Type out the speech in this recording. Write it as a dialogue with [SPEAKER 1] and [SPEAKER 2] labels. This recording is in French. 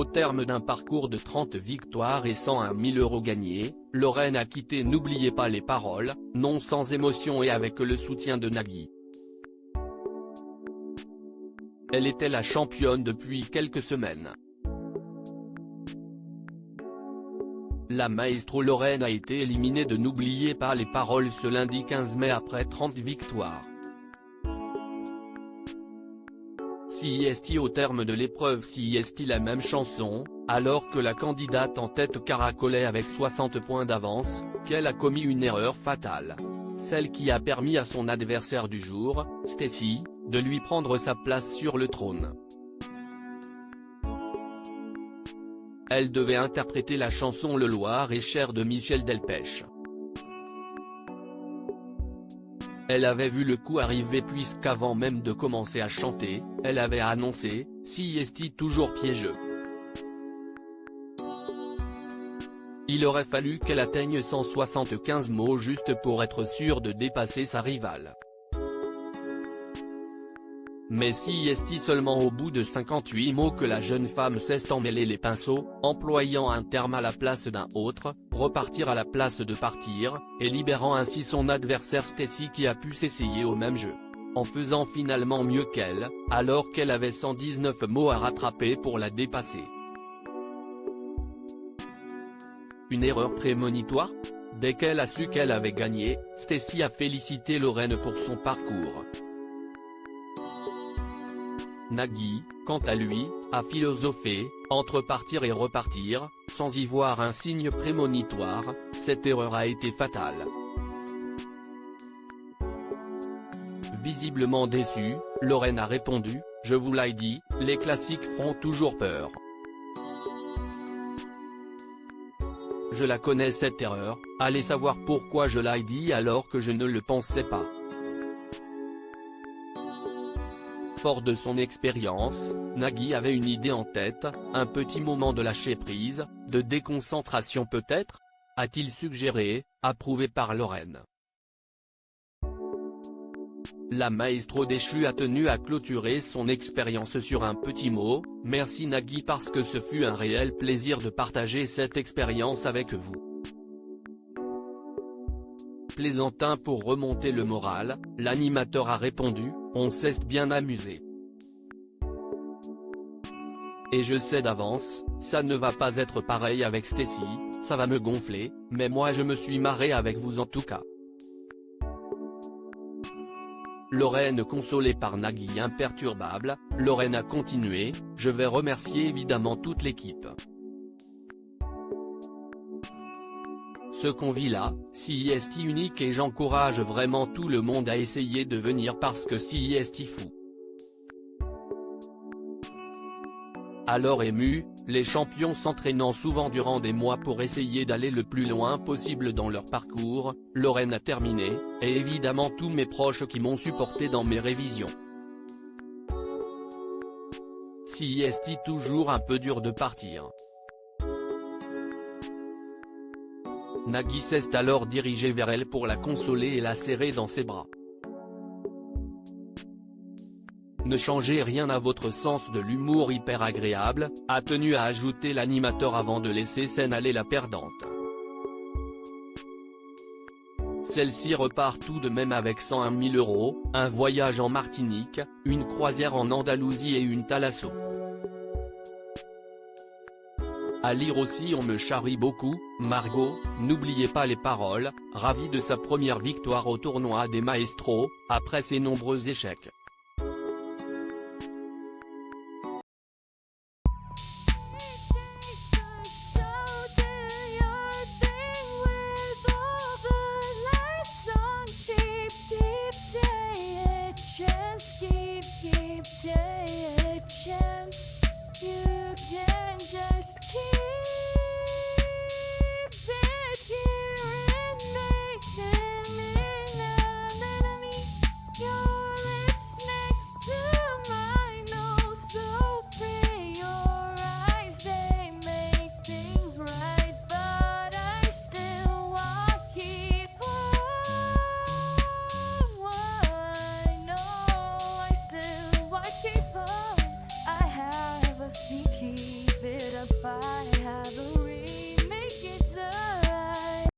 [SPEAKER 1] Au terme d'un parcours de 30 victoires et 101 000 € gagnés, Lorraine a quitté N'oubliez pas les paroles, non sans émotion et avec le soutien de Nagui. Elle était la championne depuis quelques semaines. La maestro Lorraine a été éliminée de N'oubliez pas les paroles ce lundi 15 mai après 30 victoires. CIST au terme de l'épreuve CIST la même chanson, alors que la candidate en tête caracolait avec 60 points d'avance, qu'elle a commis une erreur fatale. Celle qui a permis à son adversaire du jour, Stécie, de lui prendre sa place sur le trône. Elle devait interpréter la chanson Le Loir est cher de Michel Delpech. Elle avait vu le coup arriver puisqu'avant même de commencer à chanter, elle avait annoncé « CIST toujours piégeux ». Il aurait fallu qu'elle atteigne 175 mots juste pour être sûre de dépasser sa rivale. Mais CIST seulement au bout de 58 mots que la jeune femme sait emmêler les pinceaux, employant un terme à la place d'un autre, repartir à la place de partir, et libérant ainsi son adversaire Stécie qui a pu s'essayer au même jeu. En faisant finalement mieux qu'elle, alors qu'elle avait 119 mots à rattraper pour la dépasser. Une erreur prémonitoire ? Dès qu'elle a su qu'elle avait gagné, Stécie a félicité Lorraine pour son parcours. Nagui, quant à lui, a philosophé, entre partir et repartir, sans y voir un signe prémonitoire, cette erreur a été fatale. Visiblement déçue, Lorraine a répondu, « Je vous l'ai dit, les classiques font toujours peur. Je la connais cette erreur, allez savoir pourquoi je l'ai dit alors que je ne le pensais pas. » Fort de son expérience, Nagui avait une idée en tête, un petit moment de lâcher prise, de déconcentration peut-être ? A-t-il suggéré, approuvé par Lorraine. La maestro déchue a tenu à clôturer son expérience sur un petit mot, « Merci Nagui parce que ce fut un réel plaisir de partager cette expérience avec vous. » Plaisantin pour remonter le moral, l'animateur a répondu, « On s'est bien amusé. Et je sais d'avance, ça ne va pas être pareil avec Stécie, ça va me gonfler, mais moi je me suis marré avec vous en tout cas. » Lorraine consolée par Nagui imperturbable, Lorraine a continué, « Je vais remercier évidemment toute l'équipe. Ce qu'on vit là, CIST unique et j'encourage vraiment tout le monde à essayer de venir parce que CIST fou. » Alors ému, les champions s'entraînant souvent durant des mois pour essayer d'aller le plus loin possible dans leur parcours, Lorraine a terminé, et évidemment tous mes proches qui m'ont supporté dans mes révisions. CIST toujours un peu dur de partir. Nagui s'est alors dirigé vers elle pour la consoler et la serrer dans ses bras. Ne changez rien à votre sens de l'humour hyper agréable, a tenu à ajouter l'animateur avant de laisser scène aller la perdante. Celle-ci repart tout de même avec 101 000 €, un voyage en Martinique, une croisière en Andalousie et une thalasso. À lire aussi On me charrie beaucoup, Margot, n'oubliez pas les paroles, ravie de sa première victoire au tournoi des maestros, après ses nombreux échecs.